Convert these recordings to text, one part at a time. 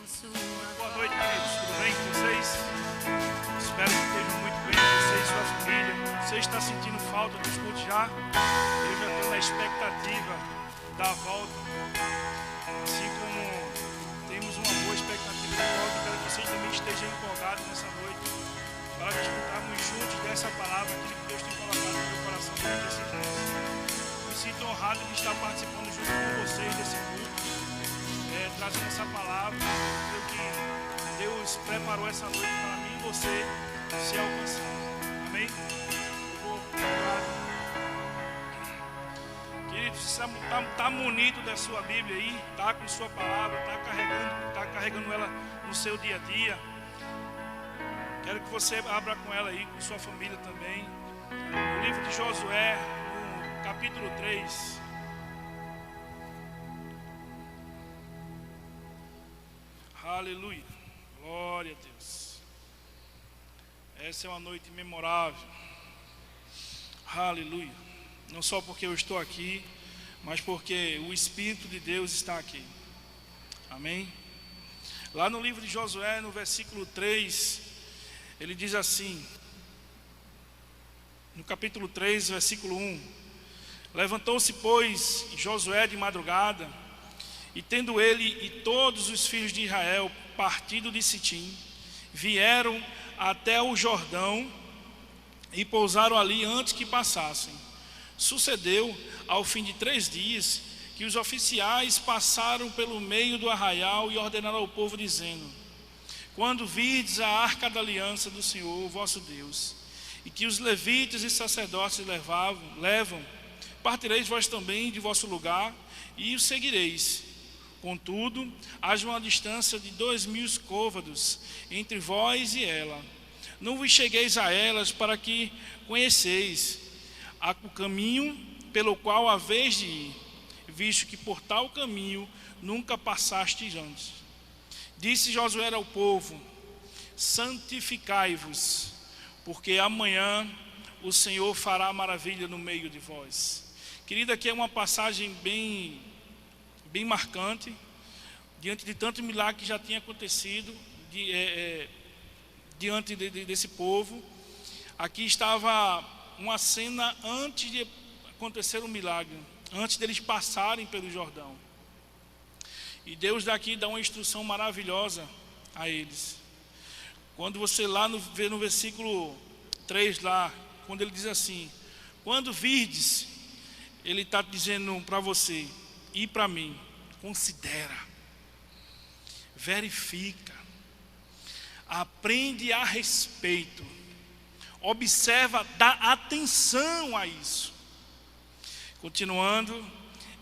Boa noite, queridos. Tudo bem com vocês? Espero que estejam muito bem, você e sua família. Você está sentindo falta dos cultos já? Eu já estou na expectativa da volta. Assim como temos uma boa expectativa de volta, quero que vocês também estejam empolgados nessa noite para escutarmos juntos dessa palavra, aquilo que Deus tem colocado no meu coração durante esses dias. Me sinto honrado de estar participando junto com vocês desse culto. Trazendo essa palavra, creio que Deus preparou essa noite para mim e você se alcançar. Amém? Eu vou orar. Queridos, você está munido da sua Bíblia aí, está com sua palavra, está carregando ela no seu dia a dia. Quero que você abra com ela aí, com sua família também. No livro de Josué, no capítulo 3. Aleluia, glória a Deus. Essa é uma noite memorável. Aleluia. Não só porque eu estou aqui, mas porque o Espírito de Deus está aqui. Amém? Lá no livro de Josué, no versículo 3, ele diz assim, no capítulo 3, versículo 1: Levantou-se, pois, Josué de madrugada, e tendo ele e todos os filhos de Israel partido de Sitim, vieram até o Jordão e pousaram ali antes que passassem. Sucedeu, ao fim de 3 dias, que os oficiais passaram pelo meio do arraial e ordenaram ao povo, dizendo: Quando virdes a arca da aliança do Senhor, vosso Deus, e que os levitas e sacerdotes levam, partireis vós também de vosso lugar e os seguireis. Contudo, haja uma distância de 2.000 côvados entre vós e ela. Não vos chegueis a elas, para que conheceis o caminho pelo qual haveis de ir, visto que por tal caminho nunca passastes antes. Disse Josué ao povo: Santificai-vos, porque amanhã o Senhor fará maravilha no meio de vós. Querida, aqui é uma passagem bem marcante, diante de tanto milagre que já tinha acontecido diante desse povo. Aqui estava uma cena antes de acontecer o milagre, antes deles passarem pelo Jordão. E Deus daqui dá uma instrução maravilhosa a eles. Quando você lá vê no versículo 3 lá, quando ele diz assim: Quando virdes, ele está dizendo para você e para mim, considera, verifica, aprende a respeito, observa, dá atenção a isso. Continuando,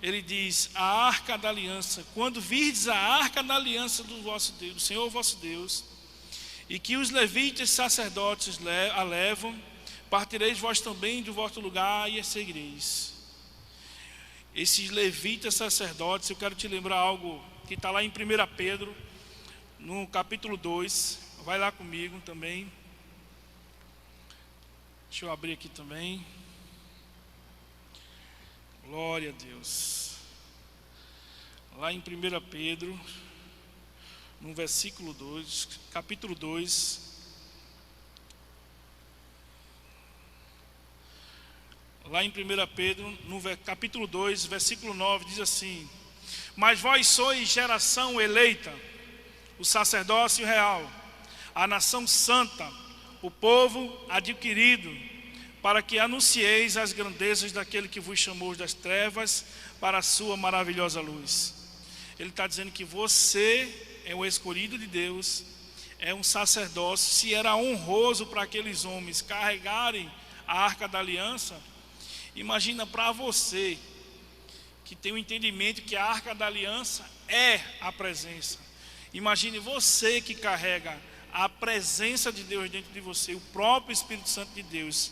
ele diz: a arca da aliança, quando virdes a arca da aliança do vosso Deus, do Senhor vosso Deus, e que os levitas sacerdotes a levam, partireis vós também do vosso lugar e a seguireis. Esses levitas sacerdotes, eu quero te lembrar algo que está lá em 1 Pedro, no capítulo 2, vai lá comigo também. Deixa eu abrir aqui também. Glória a Deus. Lá em 1 Pedro, no versículo 2, capítulo 2. Lá em 1 Pedro, no capítulo 2, versículo 9, diz assim: Mas vós sois geração eleita, o sacerdócio real, a nação santa, o povo adquirido, para que anuncieis as grandezas daquele que vos chamou das trevas para a sua maravilhosa luz. Ele está dizendo que você é o escolhido de Deus, é um sacerdócio. Se era honroso para aqueles homens carregarem a arca da aliança, imagina para você, que tem o entendimento que a arca da aliança é a presença. Imagine você que carrega a presença de Deus dentro de você, o próprio Espírito Santo de Deus.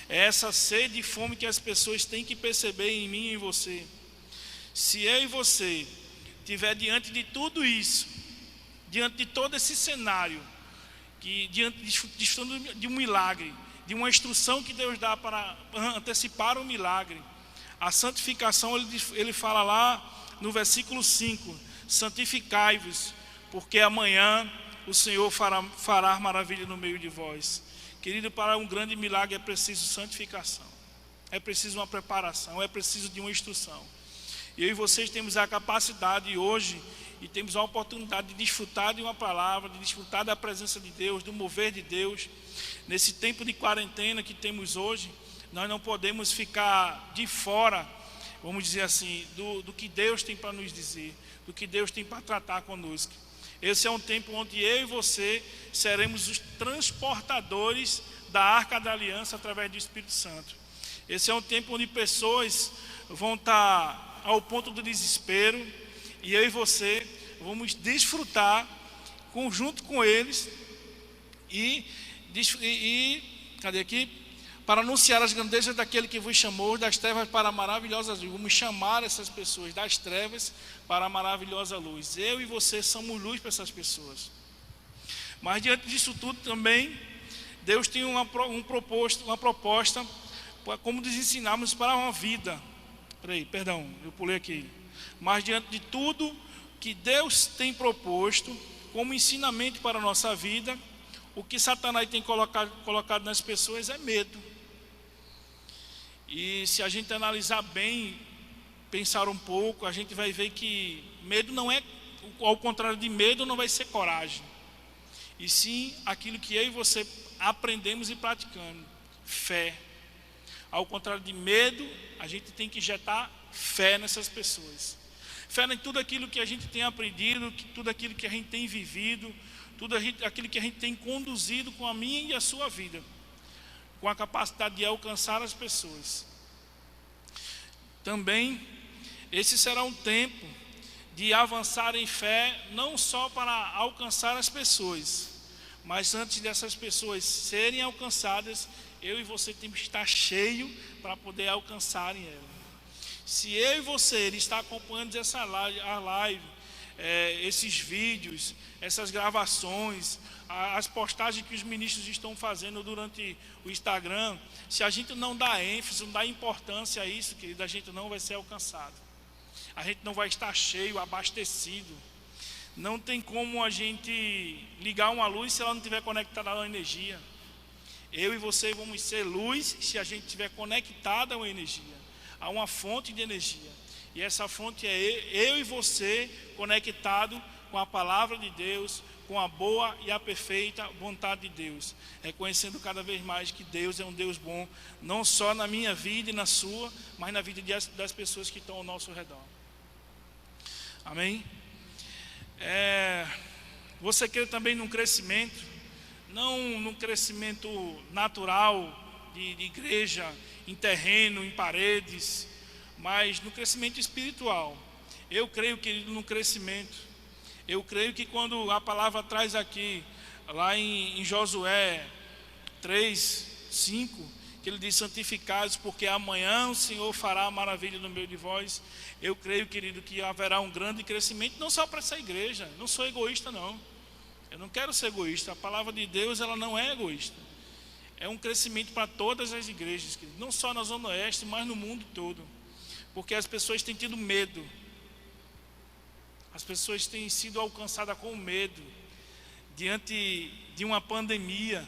É essa sede e fome que as pessoas têm que perceber em mim e em você. Se eu e você estiver diante de tudo isso, diante de todo esse cenário, diante de um milagre, de uma instrução que Deus dá para antecipar o milagre, a santificação, ele fala lá no versículo 5: santificai-vos, porque amanhã o Senhor fará maravilha no meio de vós. Querido, para um grande milagre é preciso santificação, é preciso uma preparação, é preciso de uma instrução. E eu e vocês temos a capacidade hoje, e temos a oportunidade de desfrutar de uma palavra, de desfrutar da presença de Deus, do mover de Deus. Nesse tempo de quarentena que temos hoje, nós não podemos ficar de fora, vamos dizer assim, do que Deus tem para nos dizer, do que Deus tem para tratar conosco. Esse é um tempo onde eu e você seremos os transportadores da Arca da Aliança através do Espírito Santo. Esse é um tempo onde pessoas vão estar ao ponto do desespero, e eu e você vamos desfrutar junto com eles cadê aqui? Para anunciar as grandezas daquele que vos chamou das trevas para a maravilhosa luz. Vamos chamar essas pessoas das trevas para a maravilhosa luz. Eu e você somos luz para essas pessoas. Mas diante disso tudo também, Deus tem uma proposta como nos ensinarmos para uma vida. Eu pulei aqui. Mas diante de tudo que Deus tem proposto como ensinamento para a nossa vida, o que Satanás tem colocado nas pessoas é medo. E se a gente analisar bem, pensar um pouco, a gente vai ver que medo não é, ao contrário de medo, não vai ser coragem. E sim aquilo que eu e você aprendemos e praticamos, fé. Ao contrário de medo, a gente tem que injetar fé nessas pessoas. Fé em tudo aquilo que a gente tem aprendido, tudo aquilo que a gente tem vivido, tudo aquilo que a gente tem conduzido com a minha e a sua vida, com a capacidade de alcançar as pessoas. Também, esse será um tempo de avançar em fé, não só para alcançar as pessoas, mas antes dessas pessoas serem alcançadas, eu e você temos que estar cheio para poder alcançarem elas. Se eu e você está acompanhando a live, esses vídeos, essas gravações, as postagens que os ministros estão fazendo durante o Instagram, se a gente não dá ênfase, não dá importância a isso, querido, a gente não vai ser alcançado. A gente não vai estar cheio, abastecido. Não tem como a gente ligar uma luz se ela não estiver conectada a uma energia. Eu e você vamos ser luz se a gente estiver conectado a uma energia, a uma fonte de energia. E essa fonte é eu e você conectado com a palavra de Deus, com a boa e a perfeita vontade de Deus, reconhecendo cada vez mais que Deus é um Deus bom, não só na minha vida e na sua, mas na vida das pessoas que estão ao nosso redor. Amém? Você quer também num crescimento, não num crescimento natural de igreja, em terreno, em paredes, mas no crescimento espiritual. Eu creio, querido, no crescimento. Eu creio que quando a palavra traz aqui, lá em Josué 3:5, que ele diz: santificados, porque amanhã o Senhor fará maravilha no meio de vós. Eu creio, querido, que haverá um grande crescimento, não só para essa igreja. Não sou egoísta, não. Eu não quero ser egoísta. A palavra de Deus, ela não é egoísta. É um crescimento para todas as igrejas, querido, não só na Zona Oeste, mas no mundo todo. Porque as pessoas têm tido medo. As pessoas têm sido alcançadas com medo diante de uma pandemia.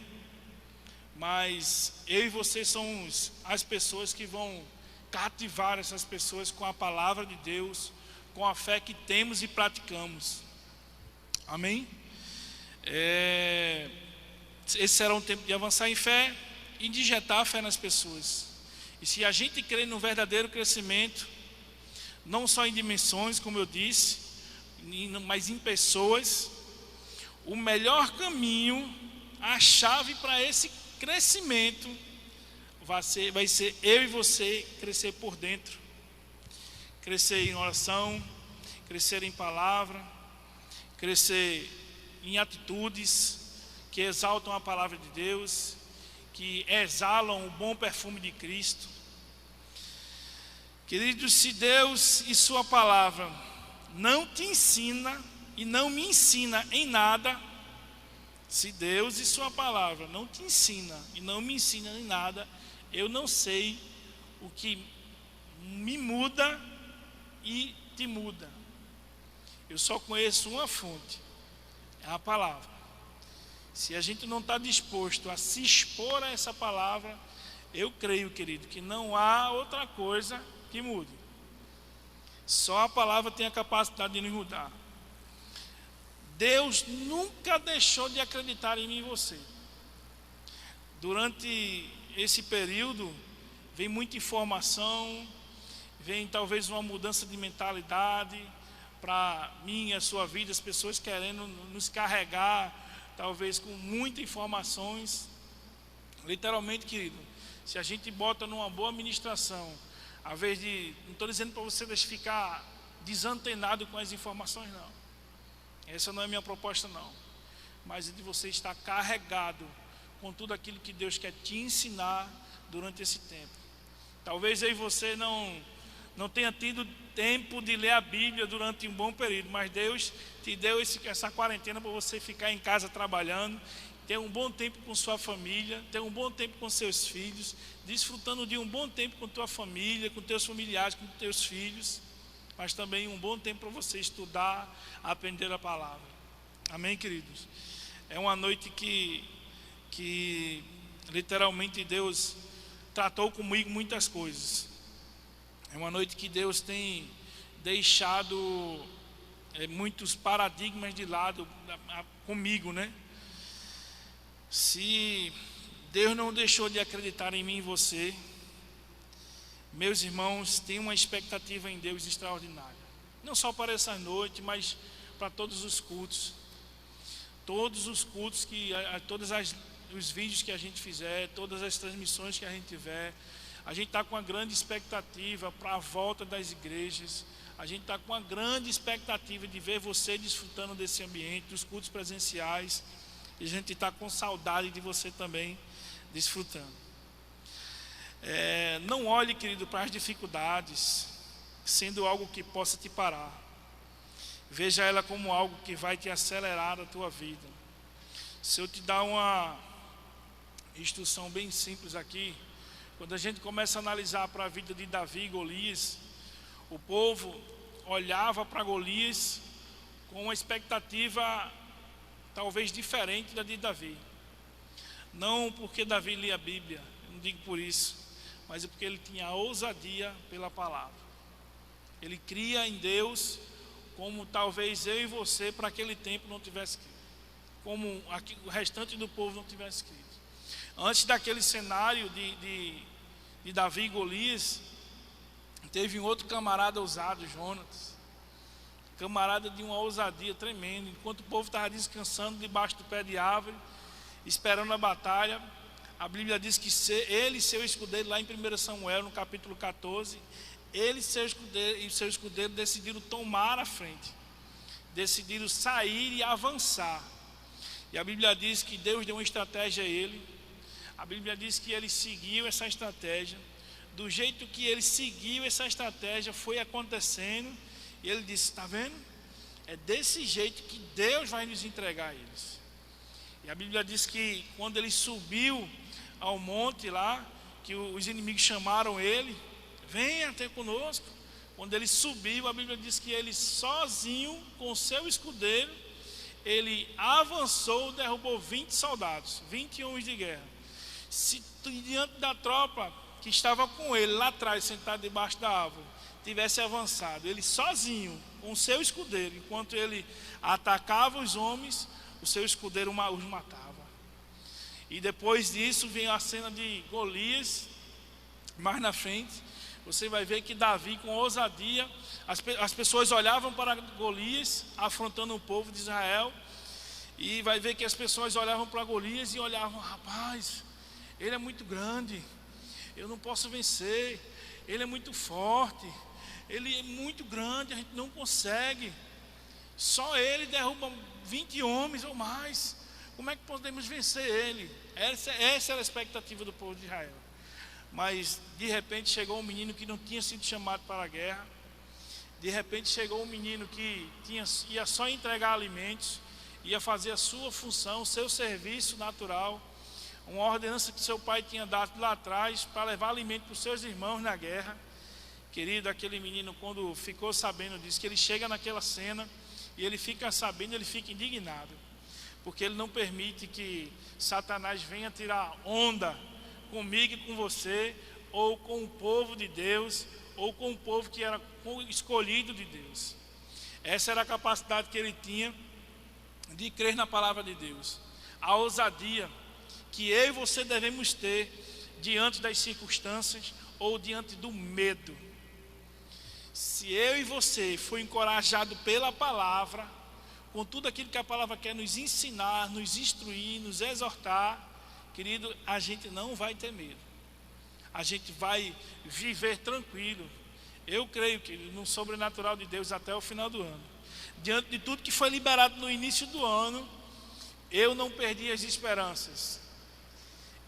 Mas eu e você somos as pessoas que vão cativar essas pessoas com a palavra de Deus, com a fé que temos e praticamos. Amém? Esse será um tempo de avançar em fé e de injetar a fé nas pessoas. E se a gente crê no verdadeiro crescimento, não só em dimensões, como eu disse, mas em pessoas, o melhor caminho, a chave para esse crescimento vai ser eu e você crescer por dentro, crescer em oração, crescer em palavra, crescer em atitudes que exaltam a palavra de Deus, que exalam o bom perfume de Cristo. Queridos, se Deus e sua palavra não te ensina e não me ensina em nada, se Deus e sua palavra não te ensina e não me ensina em nada, eu não sei o que me muda e te muda. Eu só conheço uma fonte, É a palavra. Se a gente não está disposto a se expor a essa palavra, eu creio, querido, que não há outra coisa que mude. Só a palavra tem a capacidade de nos mudar. Deus nunca deixou de acreditar em mim e você. Durante esse período, vem muita informação, vem talvez uma mudança de mentalidade para mim e a sua vida, as pessoas querendo nos carregar, talvez com muitas informações. Literalmente, querido, se a gente bota numa boa administração, ao invés de, não estou dizendo para você ficar desantenado com as informações, não. Essa não é a minha proposta, não. Mas de você estar carregado com tudo aquilo que Deus quer te ensinar durante esse tempo. Talvez eu e você não tenha tido tempo de ler a Bíblia durante um bom período, mas Deus te deu essa quarentena para você ficar em casa trabalhando, ter um bom tempo com sua família, ter um bom tempo com seus filhos, desfrutando de um bom tempo com tua família, com teus familiares, com teus filhos, mas também um bom tempo para você estudar, aprender a palavra. Amém, queridos? É uma noite que literalmente Deus tratou comigo muitas coisas. É uma noite que Deus tem deixado muitos paradigmas de lado comigo, né? Se Deus não deixou de acreditar em mim e você, meus irmãos, tem uma expectativa em Deus extraordinária. Não só para essa noite, mas para todos os cultos. Todos os cultos, todos os vídeos que a gente fizer, todas as transmissões que a gente tiver, a gente está com uma grande expectativa para a volta das igrejas. A gente está com uma grande expectativa de ver você desfrutando desse ambiente, dos cultos presenciais. E a gente está com saudade de você também desfrutando. Não olhe, querido, para as dificuldades sendo algo que possa te parar. Veja ela como algo que vai te acelerar a tua vida. Se eu te dar uma instrução bem simples aqui, quando a gente começa a analisar para a vida de Davi e Golias, o povo olhava para Golias com uma expectativa talvez diferente da de Davi. Não porque Davi lia a Bíblia, eu não digo por isso, mas é porque ele tinha ousadia pela palavra. Ele cria em Deus como talvez eu e você para aquele tempo não tivesse crido, como o restante do povo não tivesse crido. Antes daquele cenário de Davi e Golias, teve um outro camarada ousado, Jonatas, camarada de uma ousadia tremenda. Enquanto o povo estava descansando debaixo do pé de árvore, esperando a batalha, a Bíblia diz que ele e seu escudeiro, lá em 1 Samuel, no capítulo 14, ele e seu escudeiro decidiram tomar a frente, decidiram sair e avançar. E a Bíblia diz que Deus deu uma estratégia a ele. A Bíblia diz que ele seguiu essa estratégia. Do jeito que ele seguiu essa estratégia, foi acontecendo. E ele disse: está vendo? É desse jeito que Deus vai nos entregar a eles. E a Bíblia diz que quando ele subiu ao monte lá, que os inimigos chamaram ele: venha até conosco. Quando ele subiu, a Bíblia diz que ele sozinho, com seu escudeiro, ele avançou, derrubou 20 soldados, 20 homens de guerra. Se diante da tropa que estava com ele lá atrás, sentado debaixo da árvore, tivesse avançado, ele sozinho, com seu escudeiro, enquanto ele atacava os homens, o seu escudeiro os matava. E depois disso vem a cena de Golias. Mais na frente você vai ver que Davi, com ousadia, as pessoas olhavam para Golias afrontando o povo de Israel, e vai ver que as pessoas olhavam para Golias e olhavam: rapaz, ele é muito grande, eu não posso vencer, ele é muito forte, ele é muito grande, a gente não consegue, só ele derruba 20 homens ou mais, como é que podemos vencer ele? Essa era a expectativa do povo de Israel. Mas de repente chegou um menino que não tinha sido chamado para a guerra. De repente chegou um menino que ia só entregar alimentos, ia fazer a sua função, o seu serviço natural, uma ordenança que seu pai tinha dado lá atrás para levar alimento para os seus irmãos na guerra. Querido, aquele menino, quando ficou sabendo disso, que ele chega naquela cena e ele fica sabendo, ele fica indignado. porque Ele não permite que Satanás venha tirar onda comigo e com você, ou com o povo de Deus, ou com o povo que era escolhido de Deus. Essa era a capacidade que ele tinha de crer na palavra de Deus. A ousadia que eu e você devemos ter diante das circunstâncias ou diante do medo. Se eu e você for encorajado pela palavra, com tudo aquilo que a palavra quer nos ensinar, nos instruir, nos exortar, querido, a gente não vai ter medo. A gente vai viver tranquilo. Eu creio que no sobrenatural de Deus até o final do ano. Diante de tudo que foi liberado no início do ano, eu não perdi as esperanças.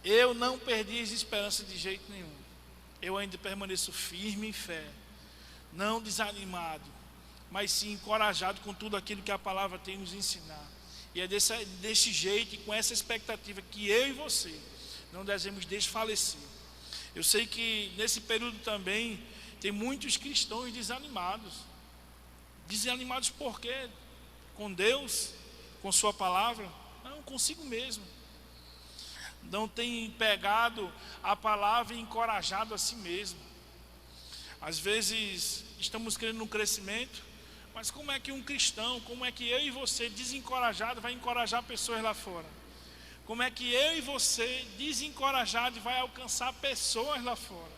Eu não perdi as esperanças de jeito nenhum. Eu ainda permaneço firme em fé, não desanimado, mas sim encorajado com tudo aquilo que a palavra tem nos ensinar. E é desse jeito e com essa expectativa que eu e você não devemos desfalecer. Eu sei que nesse período também tem muitos cristãos desanimados. Desanimados por quê? Com Deus, com sua palavra? Não, consigo mesmo. Não tem pegado a palavra e encorajado a si mesmo. Às vezes estamos querendo um crescimento, mas como é que um cristão, como é que eu e você desencorajado vai encorajar pessoas lá fora? Como é que eu e você desencorajado vai alcançar pessoas lá fora?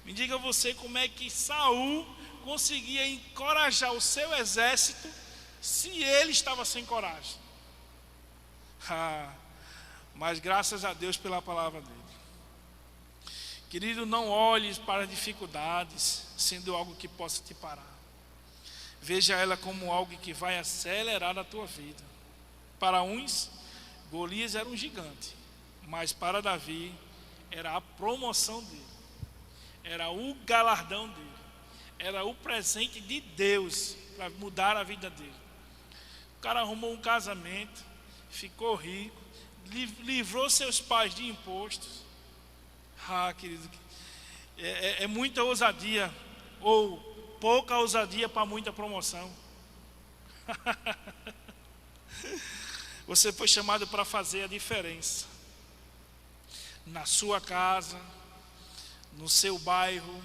Me diga você como é que Saul conseguia encorajar o seu exército se ele estava sem coragem. Mas graças a Deus pela palavra dele. Querido, não olhes para as dificuldades sendo algo que possa te parar. Veja ela como algo que vai acelerar a tua vida. Para uns, Golias era um gigante, mas para Davi era a promoção dele, era o galardão dele, era o presente de Deus para mudar a vida dele. O cara arrumou um casamento, ficou rico, livrou seus pais de impostos. Querido, é muita ousadia, ou pouca ousadia para muita promoção. Você foi chamado para fazer a diferença na sua casa, no seu bairro,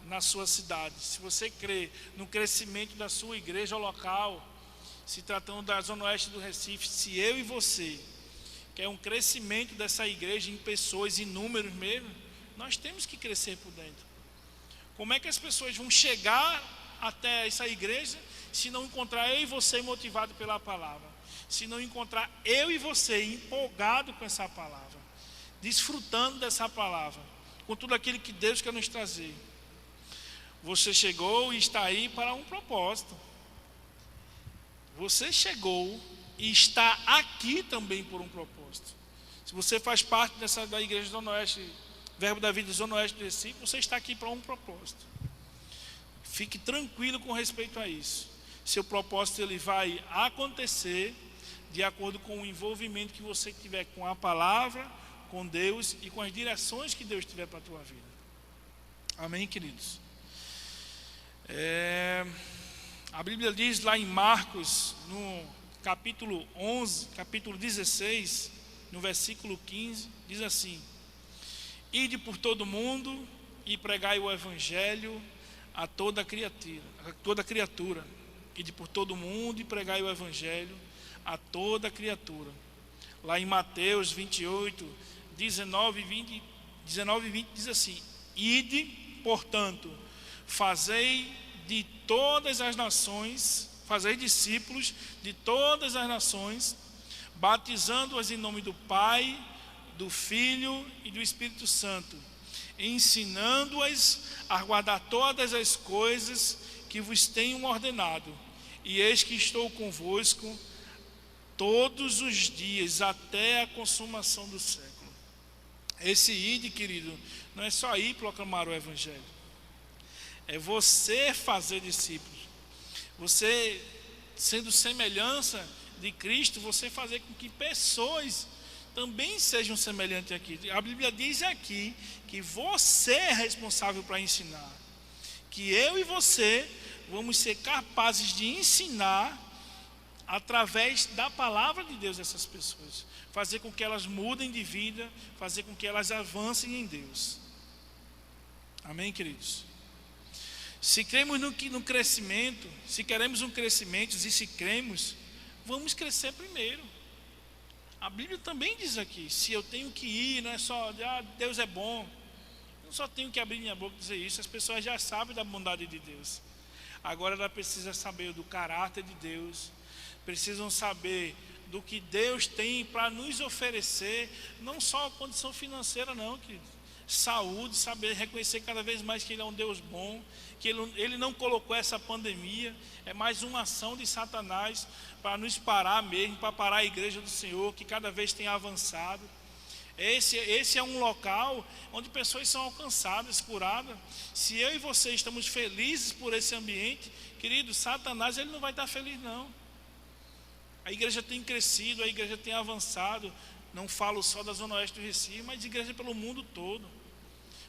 na sua cidade. Se você crê no crescimento da sua igreja local, se tratando da Zona Oeste do Recife, se eu e você quer um crescimento dessa igreja em pessoas, em números mesmo, nós temos que crescer por dentro. Como é que as pessoas vão chegar até essa igreja se não encontrar eu e você motivado pela palavra? Se não encontrar eu e você empolgado com essa palavra, desfrutando dessa palavra, com tudo aquilo que Deus quer nos trazer. Você chegou e está aí para um propósito. Você chegou e está aqui também por um propósito. Se você faz parte da igreja Zona Oeste, Verbo da Vida Zona Oeste do Recife, você está aqui para um propósito. Fique tranquilo com respeito a isso. Seu propósito ele vai acontecer de acordo com o envolvimento que você tiver com a palavra, com Deus e com as direções que Deus tiver para a tua vida. Amém, queridos? A Bíblia diz lá em Marcos, no capítulo 11, capítulo 16, no versículo 15, diz assim: Ide por todo mundo e pregai o evangelho a toda criatura. Ide por todo mundo e pregai o evangelho a toda criatura. Lá em Mateus 28, 19 e 20 diz assim: Ide, portanto, fazei de todas as nações, fazei discípulos de todas as nações, batizando-as em nome do Pai, do Filho e do Espírito Santo, ensinando-as a guardar todas as coisas que vos tenho ordenado. E eis que estou convosco todos os dias até a consumação do século. Esse ide, querido, não é só ir proclamar o evangelho. É você fazer discípulos. Você, sendo semelhança de Cristo, você fazer com que pessoas também sejam semelhantes aqui. A Bíblia diz aqui que você é responsável para ensinar. Que eu e você vamos ser capazes de ensinar através da palavra de Deus essas pessoas, fazer com que elas mudem de vida, fazer com que elas avancem em Deus. Amém, queridos? Se cremos no crescimento, se queremos um crescimento e se cremos, vamos crescer primeiro. A Bíblia também diz aqui, se eu tenho que ir, não é só, Deus é bom, eu não só tenho que abrir minha boca e dizer isso, as pessoas já sabem da bondade de Deus. Agora ela precisa saber do caráter de Deus, precisam saber do que Deus tem para nos oferecer, não só a condição financeira não, querido. Saúde, saber reconhecer cada vez mais que Ele é um Deus bom, que Ele não colocou essa pandemia, é mais uma ação de Satanás para nos parar mesmo, para parar a igreja do Senhor, que cada vez tem avançado. Esse é um local onde pessoas são alcançadas, curadas. Se eu e você estamos felizes por esse ambiente, querido, Satanás ele não vai estar feliz não. A igreja tem crescido, a igreja tem avançado. Não falo só da Zona Oeste do Recife, mas de igreja pelo mundo todo.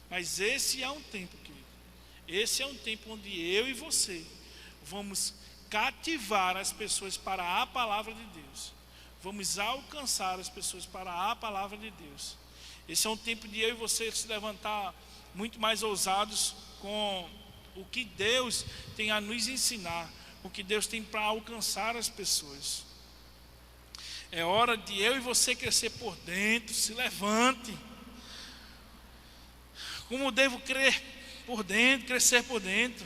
Mas esse é um tempo, querido. Esse é um tempo onde eu e você vamos cativar as pessoas para a palavra de Deus. Vamos alcançar as pessoas para a palavra de Deus. Esse é um tempo de eu e você se levantar muito mais ousados com o que Deus tem a nos ensinar, o que Deus tem para alcançar as pessoas. É hora de eu e você crescer por dentro, se levante. Como devo crer por dentro, crescer por dentro?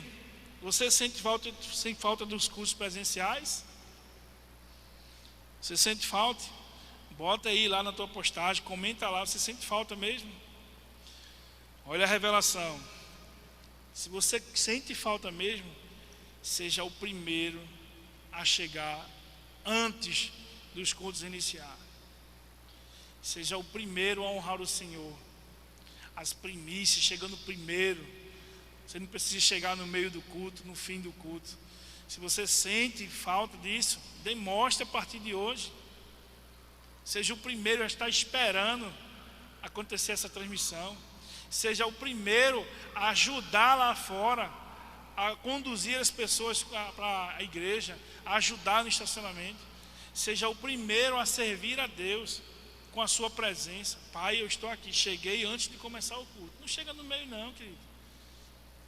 Você sente falta dos cursos presenciais? Você sente falta? Bota aí lá na tua postagem, comenta lá, você sente falta mesmo? Olha a revelação. Se você sente falta mesmo, seja o primeiro a chegar antes dos cultos iniciar. Seja o primeiro a honrar o Senhor. As primícias, chegando primeiro. Você não precisa chegar no meio do culto, no fim do culto. Se você sente falta disso, demonstre a partir de hoje. Seja o primeiro a estar esperando acontecer essa transmissão. Seja o primeiro a ajudar lá fora, a conduzir as pessoas para a igreja, a ajudar no estacionamento. Seja o primeiro a servir a Deus com a sua presença. Pai, eu estou aqui, cheguei antes de começar o culto. Não chega no meio não, querido.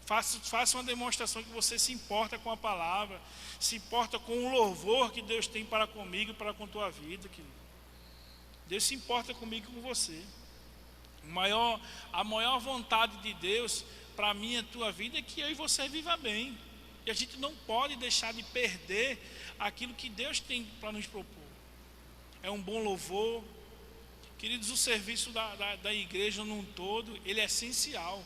Faça uma demonstração que você se importa com a palavra, se importa com o louvor que Deus tem para comigo e para com a tua vida, querido. Deus se importa comigo e com você. A maior vontade de Deus para mim e a tua vida é que eu e você viva bem. E a gente não pode deixar de perder aquilo que Deus tem para nos propor. É um bom louvor. Queridos, o serviço da igreja num todo, ele é essencial.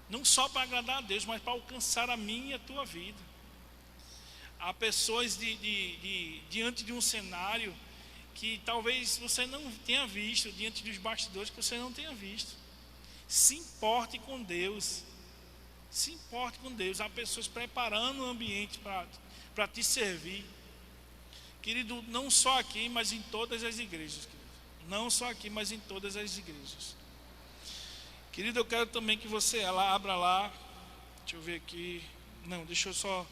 Não só para agradar a Deus, mas para alcançar a minha e a tua vida. Há pessoas diante de um cenário que talvez você não tenha visto, diante dos bastidores que você não tenha visto. Se importe com Deus. Se importe com Deus. Há pessoas preparando o ambiente para te servir. Querido, não só aqui, mas em todas as igrejas. Querido. Não só aqui, mas em todas as igrejas. Querido, eu quero também que você abra lá. Deixa eu ver aqui. Não, deixa eu só.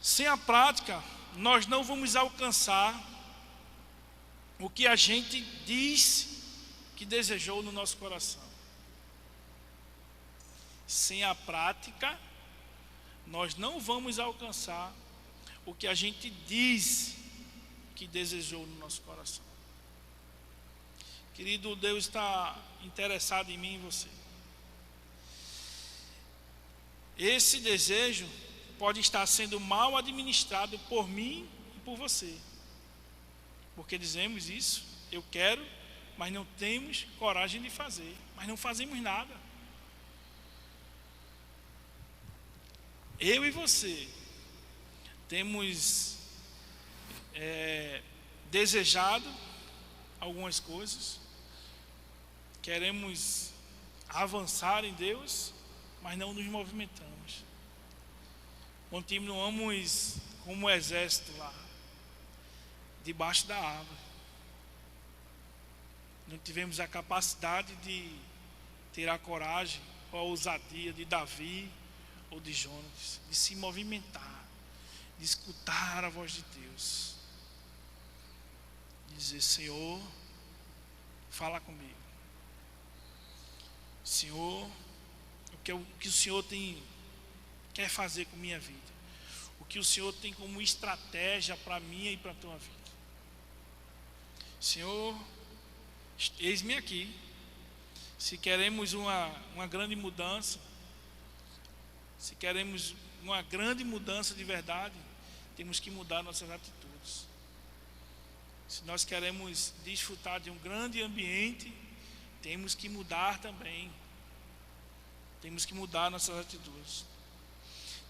Sem a prática, nós não vamos alcançar o que a gente diz que desejou no nosso coração. Sem a prática, nós não vamos alcançar o que a gente diz que desejou no nosso coração. Querido, Deus está interessado em mim e em você. Esse desejo pode estar sendo mal administrado por mim e por você. Porque dizemos isso, eu quero, mas não temos coragem de fazer. Mas não fazemos nada. Eu e você temos desejado algumas coisas. Queremos avançar em Deus, mas não nos movimentamos. Continuamos como um exército lá, debaixo da árvore. Não tivemos a capacidade de ter a coragem ou a ousadia de Davi ou de Jonas, de se movimentar, de escutar a voz de Deus, dizer: Senhor, fala comigo. Senhor, o que o Senhor quer fazer com minha vida, o que o Senhor tem como estratégia para minha e para a tua vida. Senhor, eis-me aqui. Se queremos uma grande mudança, se queremos uma grande mudança de verdade, temos que mudar nossas atitudes. Se nós queremos desfrutar de um grande ambiente, temos que mudar também. Temos que mudar nossas atitudes.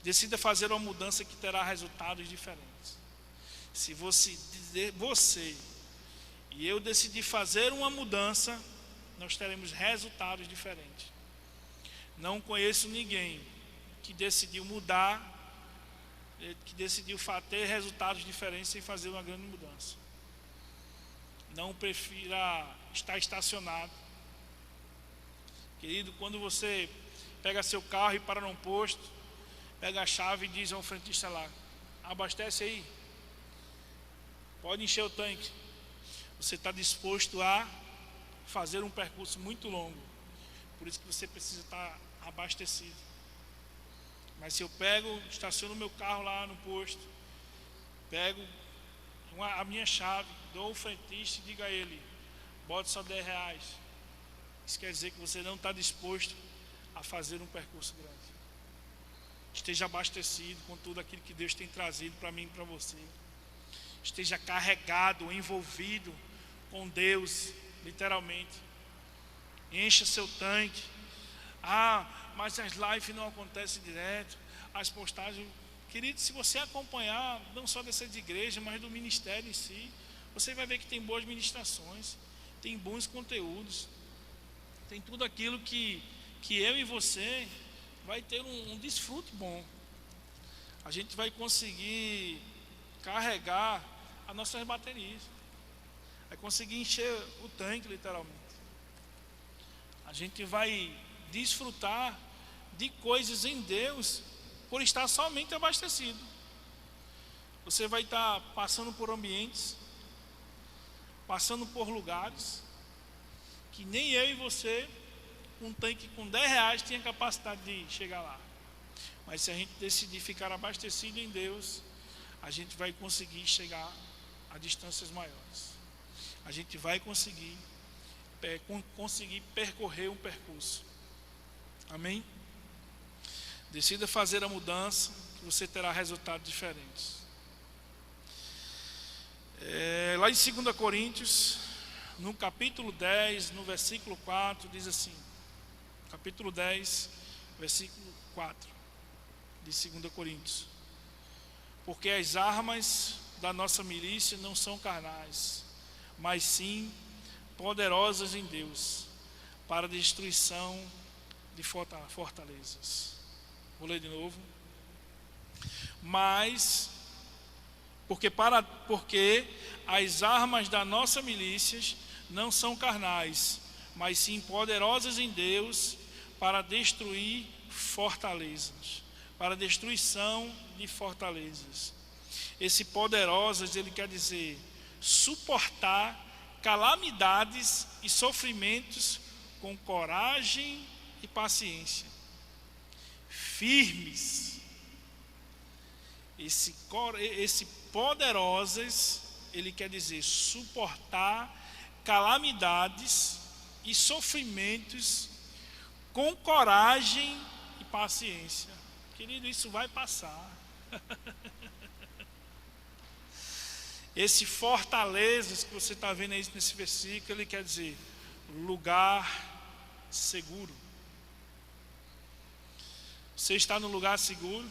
Decida fazer uma mudança que terá resultados diferentes. Se você e eu decidir fazer uma mudança, nós teremos resultados diferentes. Não conheço ninguém que decidiu mudar, que decidiu ter resultados diferentes sem fazer uma grande mudança. Não prefira estar estacionado. Querido, quando você pega seu carro e para num posto, pega a chave e diz ao frentista lá: abastece aí, pode encher o tanque. Você está disposto a fazer um percurso muito longo, por isso que você precisa estar abastecido. Mas se eu estaciono meu carro lá no posto, pego a minha chave, dou ao frentista e digo a ele: bote só R$10. Isso quer dizer que você não está disposto a fazer um percurso grande. Esteja abastecido com tudo aquilo que Deus tem trazido para mim e para você. Esteja carregado, envolvido com Deus, literalmente. Encha seu tanque. Mas as lives não acontecem direto, as postagens. Querido, se você acompanhar, não só dessa igreja, mas do ministério em si, você vai ver que tem boas ministrações, tem bons conteúdos, tem tudo aquilo que eu e você vai ter um desfrute bom. A gente vai conseguir carregar as nossas baterias, vai conseguir encher o tanque, literalmente. A gente vai desfrutar de coisas em Deus por estar somente abastecido. Você vai estar passando por ambientes, passando por lugares que nem eu e você, um tanque com R$10, tinha capacidade de chegar lá. Mas se a gente decidir ficar abastecido em Deus, a gente vai conseguir chegar a distâncias maiores. A gente vai conseguir percorrer um percurso. Amém? Decida fazer a mudança, que você terá resultados diferentes. Lá em 2 Coríntios, no capítulo 10, no versículo 4, diz assim: capítulo 10, versículo 4 de 2 Coríntios: porque as armas da nossa milícia não são carnais, mas sim poderosas em Deus, para a destruição de fortalezas. Vou ler de novo. Mas, porque as armas da nossa milícia não são carnais, mas sim poderosas em Deus, para destruir fortalezas, para a destruição de fortalezas. Esse poderosas, ele quer dizer suportar calamidades e sofrimentos com coragem e paciência, firmes. Esse poderosas, ele quer dizer suportar calamidades e sofrimentos com coragem e paciência. Querido, isso vai passar. Esse fortalezas que você está vendo aí nesse versículo, ele quer dizer lugar seguro. Você está no lugar seguro?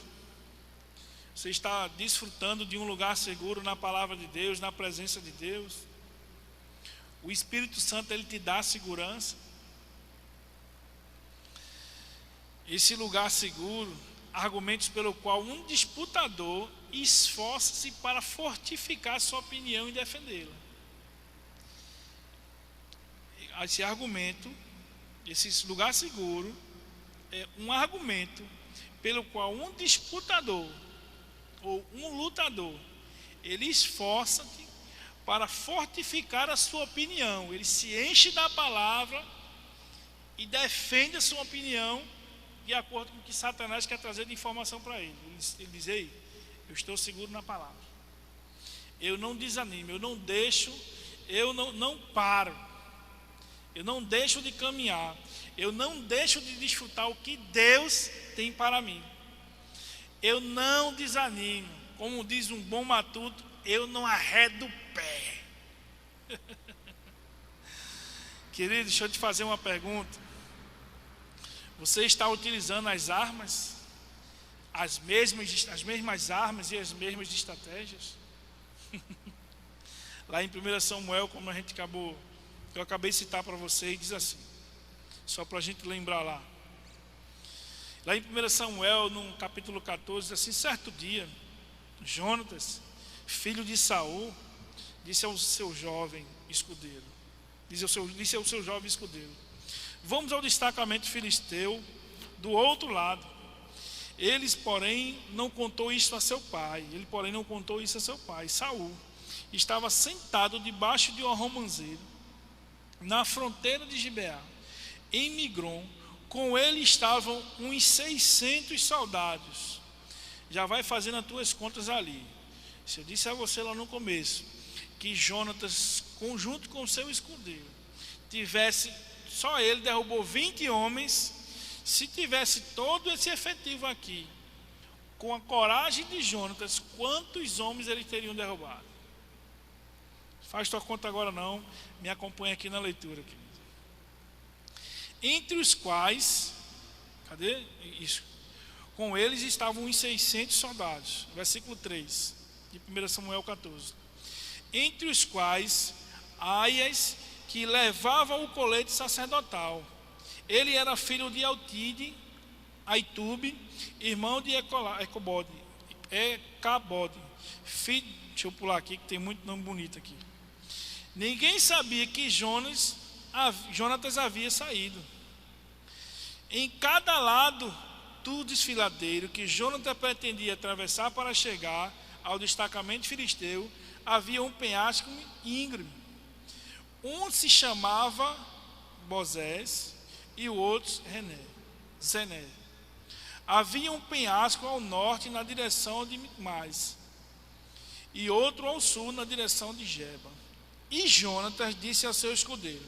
Você está desfrutando de um lugar seguro na palavra de Deus, na presença de Deus? O Espírito Santo, ele te dá segurança. Esse lugar seguro, argumentos pelo qual um disputador esforça-se para fortificar sua opinião e defendê-la. Esse argumento, esse lugar seguro, é um argumento pelo qual um disputador ou um lutador, ele esforça-se para fortificar a sua opinião. Ele se enche da palavra e defende a sua opinião de acordo com o que Satanás quer trazer de informação para ele. Ele diz: ei, eu estou seguro na palavra. Eu não desanimo, eu não deixo, eu não paro. Eu não deixo de caminhar. Eu não deixo de desfrutar o que Deus tem para mim. Eu não desanimo. Como diz um bom matuto, eu não arredo o pé. Querido, deixa eu te fazer uma pergunta. Você está utilizando as armas? As mesmas armas e as mesmas estratégias? Lá em 1 Samuel, como eu acabei de citar para vocês, diz assim, só para a gente lembrar lá. Lá em 1 Samuel, no capítulo 14, diz assim: certo dia, Jonatas, filho de Saul, disse ao seu jovem escudeiro, vamos ao destacamento filisteu do outro lado. Ele, porém, não contou isso a seu pai. Saul estava sentado debaixo de um romanceiro, na fronteira de Gibeá, em Migron. Com ele estavam uns 600 soldados. Já vai fazendo as tuas contas ali. Se eu disse a você lá no começo que Jonatas, conjunto com seu escudeiro, só ele derrubou 20 homens. Se tivesse todo esse efetivo aqui, com a coragem de Jonatas, quantos homens eles teriam derrubado? Faz tua conta agora não, me acompanha aqui na leitura, querido. Entre os quais, cadê isso? Com eles estavam uns 600 soldados, versículo 3, de 1 Samuel 14. Entre os quais, Aias, que levava o colete sacerdotal. Ele era filho de Aitube, irmão de Ecabode. Deixa eu pular aqui, que tem muito nome bonito aqui. Ninguém sabia que Jonatas havia saído. Em cada lado do desfiladeiro que Jonatas pretendia atravessar para chegar ao destacamento filisteu, havia um penhasco íngreme. Um se chamava Bozés e o outro Zené. Havia um penhasco ao norte na direção de Micmais e outro ao sul na direção de Geba. E Jonatas disse ao seu escudeiro: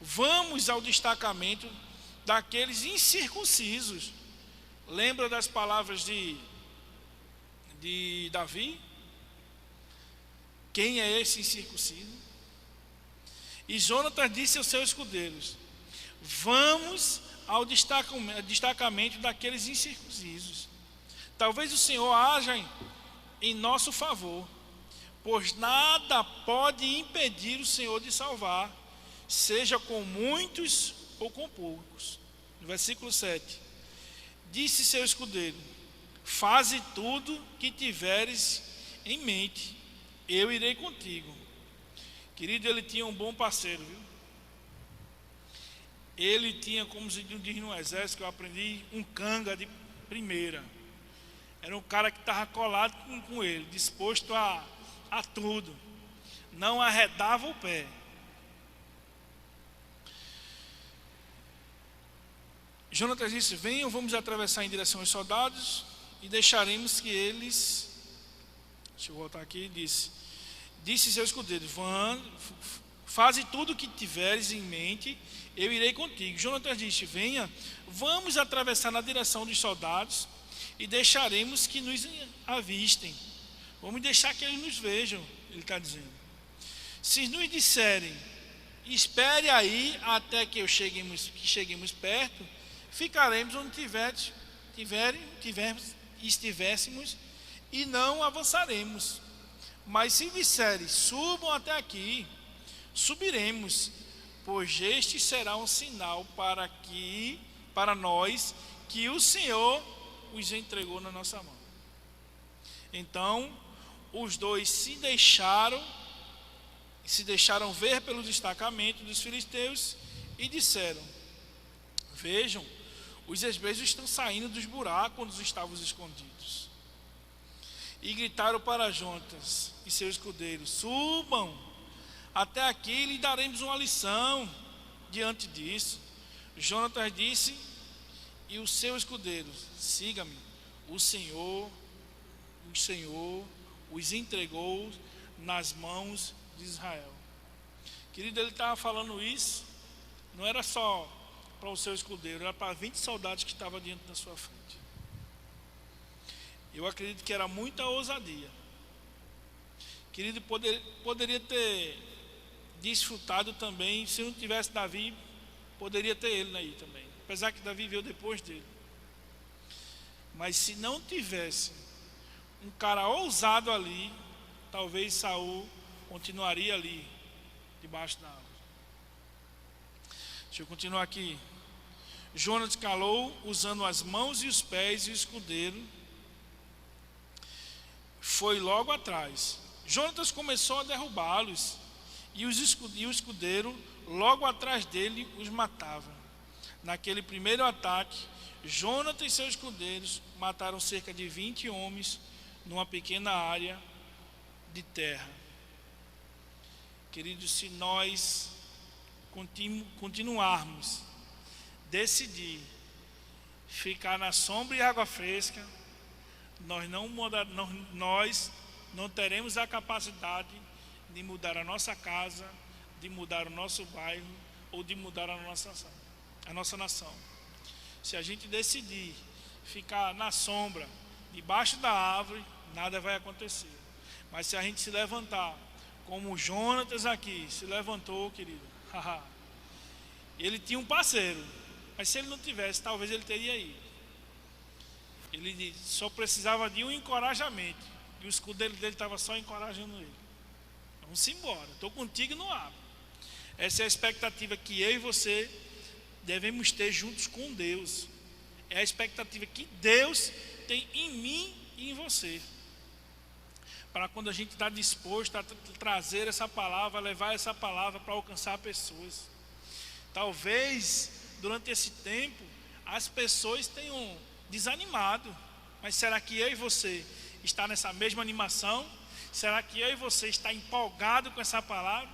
vamos ao destacamento daqueles incircuncisos. Lembra das palavras de Davi? Quem é esse incircunciso? E Jonatas disse aos seus escudeiros: vamos ao destacamento daqueles incircuncisos. Talvez o Senhor haja em nosso favor, pois nada pode impedir o Senhor de salvar, seja com muitos ou com poucos. No versículo 7, disse seu escudeiro: faze tudo que tiveres em mente, eu irei contigo. Querido, ele tinha um bom parceiro, viu? Ele tinha, como se diz no exército, que eu aprendi, um canga de primeira. Era um cara que estava colado com ele, disposto a tudo. Não arredava o pé. Jonatas disse: venham, vamos atravessar em direção aos soldados e deixaremos que eles... Deixa eu voltar aqui. Disse seu escudeiro: faze tudo o que tiveres em mente, eu irei contigo. Jonatas disse: venha, vamos atravessar na direção dos soldados e deixaremos que nos avistem. Vamos deixar que eles nos vejam, ele está dizendo. Se nos disserem: espere aí até que cheguemos perto, ficaremos onde estivéssemos e não avançaremos. Mas se disserem: subam até aqui, subiremos, pois este será um sinal para nós que o Senhor os entregou na nossa mão. Então os dois se deixaram ver pelo destacamento dos filisteus e disseram: vejam, os hesbeus estão saindo dos buracos onde estavam escondidos. E gritaram para Jonatas e seu escudeiro: subam até aqui e lhe daremos uma lição diante disso. Jonatas disse e o seu escudeiro: siga-me. O Senhor os entregou nas mãos de Israel. Querido, ele estava falando isso, não era só para o seu escudeiro, era para 20 soldados que estavam diante da sua frente. Eu acredito que era muita ousadia. Querido, poderia ter desfrutado também, se não tivesse Davi, poderia ter ele aí também. Apesar que Davi veio depois dele. Mas se não tivesse um cara ousado ali, talvez Saul continuaria ali, debaixo da árvore. Deixa eu continuar aqui. Jonatas calou, usando as mãos e os pés, e o escudeiro foi logo atrás. Jonatas começou a derrubá-los, e o escudeiro logo atrás dele os matava. Naquele primeiro ataque, Jonatas e seus escudeiros mataram cerca de 20 homens numa pequena área de terra. Queridos, se nós continuarmos decidir ficar na sombra e água fresca, nós não teremos a capacidade de mudar a nossa casa, de mudar o nosso bairro ou de mudar a nossa nação. Se a gente decidir ficar na sombra, debaixo da árvore, nada vai acontecer. Mas se a gente se levantar, como Jonatas aqui se levantou, querido, ele tinha um parceiro, mas se ele não tivesse, talvez ele teria ido. Ele só precisava de um encorajamento, e o escudeiro dele estava só encorajando ele. Vamos embora, estou contigo no ar. Essa é a expectativa que eu e você devemos ter juntos com Deus. É a expectativa que Deus tem em mim e em você. Para quando a gente está disposto a trazer essa palavra, levar essa palavra para alcançar pessoas. Talvez durante esse tempo as pessoas tenham desanimado, mas será que eu e você está nessa mesma animação? Será que eu e você está empolgado com essa palavra?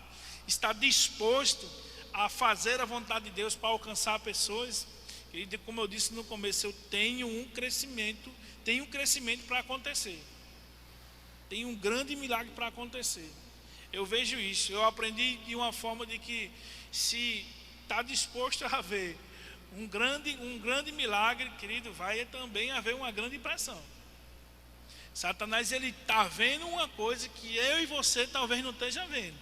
Está disposto a fazer a vontade de Deus para alcançar pessoas? E como eu disse no começo, eu tenho um crescimento para acontecer. Tem um grande milagre para acontecer. Eu vejo isso, eu aprendi de uma forma de que se está disposto a ver um grande milagre, querido, vai também haver uma grande pressão. Satanás, ele está vendo uma coisa que eu e você talvez não esteja vendo.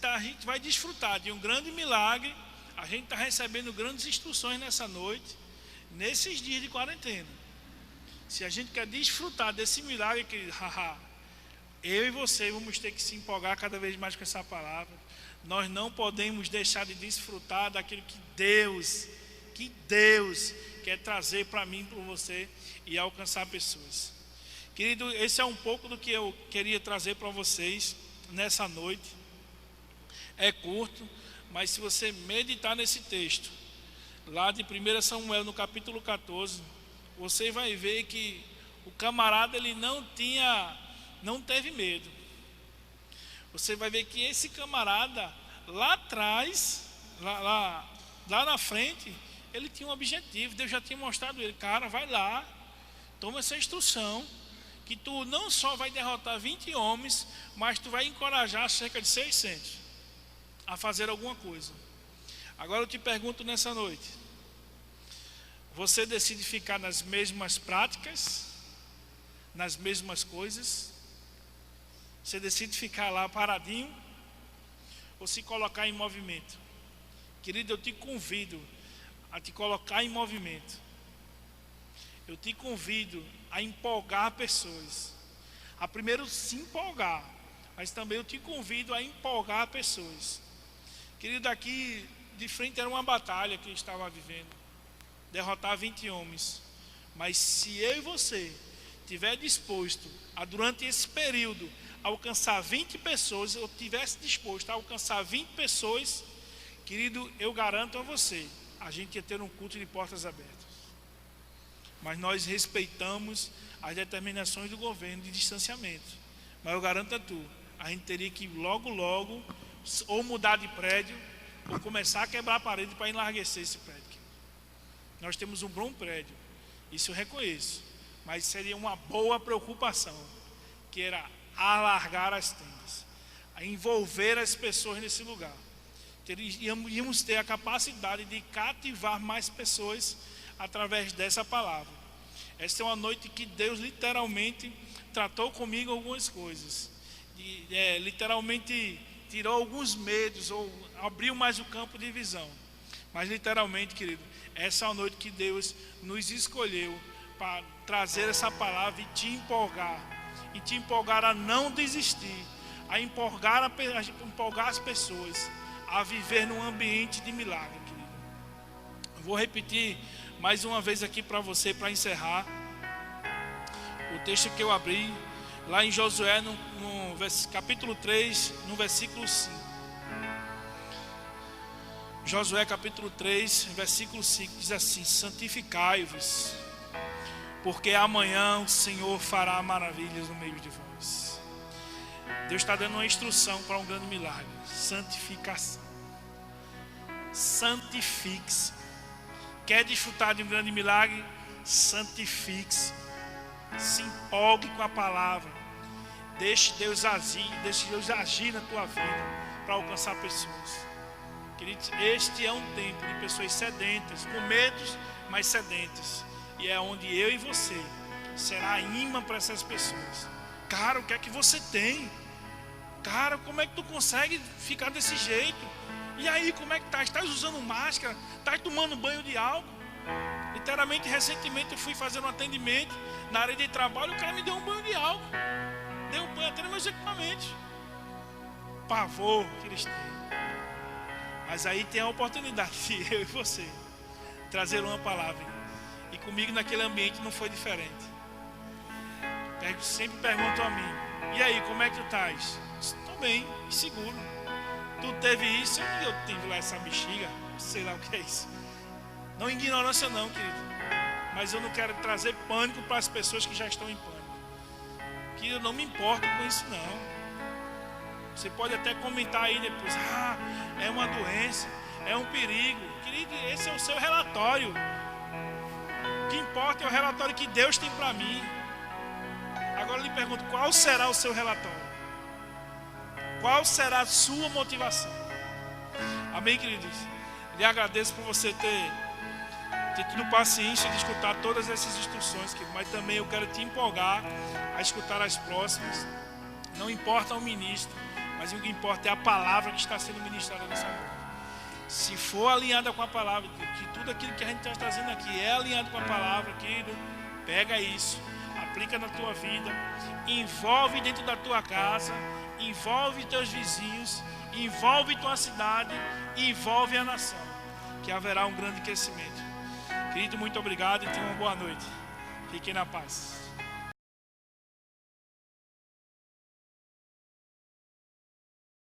A gente vai desfrutar de um grande milagre, a gente está recebendo grandes instruções nessa noite, nesses dias de quarentena. Se a gente quer desfrutar desse milagre, querido, eu e você vamos ter que se empolgar cada vez mais com essa palavra. Nós não podemos deixar de desfrutar daquilo que Deus quer trazer para mim, para você e alcançar pessoas. Querido, esse é um pouco do que eu queria trazer para vocês nessa noite. É curto, mas se você meditar nesse texto, lá de 1 Samuel, no capítulo 14, você vai ver que o camarada, ele não teve medo. Você vai ver que esse camarada, lá atrás, lá na frente, ele tinha um objetivo. Deus já tinha mostrado ele: cara, vai lá, toma essa instrução, que tu não só vai derrotar 20 homens, mas tu vai encorajar cerca de 600 a fazer alguma coisa. Agora eu te pergunto nessa noite: você decide ficar nas mesmas práticas, nas mesmas coisas? Você decide ficar lá paradinho ou se colocar em movimento? Querido, eu te convido a te colocar em movimento. Eu te convido a empolgar pessoas. A primeiro se empolgar, mas também eu te convido a empolgar pessoas. Querido, aqui de frente era uma batalha que eu estava vivendo. Derrotar 20 homens. Mas se eu e você estiver disposto a, durante esse período, alcançar 20 pessoas, eu estivesse disposto a alcançar 20 pessoas, querido, eu garanto a você, a gente ia ter um culto de portas abertas. mas nós respeitamos as determinações do governo de distanciamento. Mas eu garanto a tu, a gente teria que logo ou mudar de prédio ou começar a quebrar a parede para enlarguecer esse prédio. Nós temos um bom prédio, isso eu reconheço, mas seria uma boa preocupação, que era alargar as tendas, a envolver as pessoas nesse lugar. Íamos ter a capacidade de cativar mais pessoas através dessa palavra. Esta é uma noite que Deus literalmente tratou comigo algumas coisas, literalmente tirou alguns medos, ou abriu mais o campo de visão. Mas literalmente, querido, essa é a noite que Deus nos escolheu para trazer essa palavra e te empolgar a não desistir, a empolgar as pessoas a viver num ambiente de milagre, querido. Eu vou repetir mais uma vez aqui para você, para encerrar, o texto que eu abri lá em Josué, no capítulo 3, no versículo 5. Josué capítulo 3, versículo 5, diz assim: santificai-vos, porque amanhã o Senhor fará maravilhas no meio de vós. Deus está dando uma instrução para um grande milagre: santificação. Santifique-se. Quer desfrutar de um grande milagre? Santifique-se. Se empolgue com a palavra. Deixe Deus agir na tua vida para alcançar pessoas. Queridos, este é um tempo de pessoas sedentas, com medos, mas sedentas. E é onde eu e você será imã para essas pessoas. Cara, o que é que você tem? Cara, como é que tu consegue ficar desse jeito? E aí, como é que tá? Estás usando máscara? Estás tomando banho de álcool? Literalmente, recentemente eu fui fazer um atendimento na área de trabalho, o cara me deu um banho de álcool. Deu um banho até nos meus equipamentos. Pavor que eles têm. Mas aí tem a oportunidade de eu e você trazer uma palavra. E comigo naquele ambiente não foi diferente. Sempre perguntam a mim: e aí, como é que tu estás? Estou bem, seguro. Tu teve isso? Eu tive lá essa bexiga, sei lá o que é isso. Não ignorância não, querido. Mas eu não quero trazer pânico para as pessoas que já estão em pânico. Que eu não me importo com isso não. Você pode até comentar aí depois: ah, é uma doença, é um perigo. Querido, esse é o seu relatório. O que importa é o relatório que Deus tem para mim. Agora eu lhe pergunto: qual será o seu relatório? Qual será a sua motivação? Amém, queridos? Lhe agradeço por você ter tido paciência de escutar todas essas instruções, querido, mas também eu quero te empolgar a escutar as próximas. Não importa o ministro, mas o que importa é a palavra que está sendo ministrada nessa noite. Se for alinhada com a palavra, que tudo aquilo que a gente está trazendo aqui é alinhado com a palavra, querido, pega isso, aplica na tua vida, envolve dentro da tua casa, envolve teus vizinhos, envolve tua cidade, envolve a nação, que haverá um grande crescimento. Querido, muito obrigado e tenha uma boa noite. Fiquem na paz.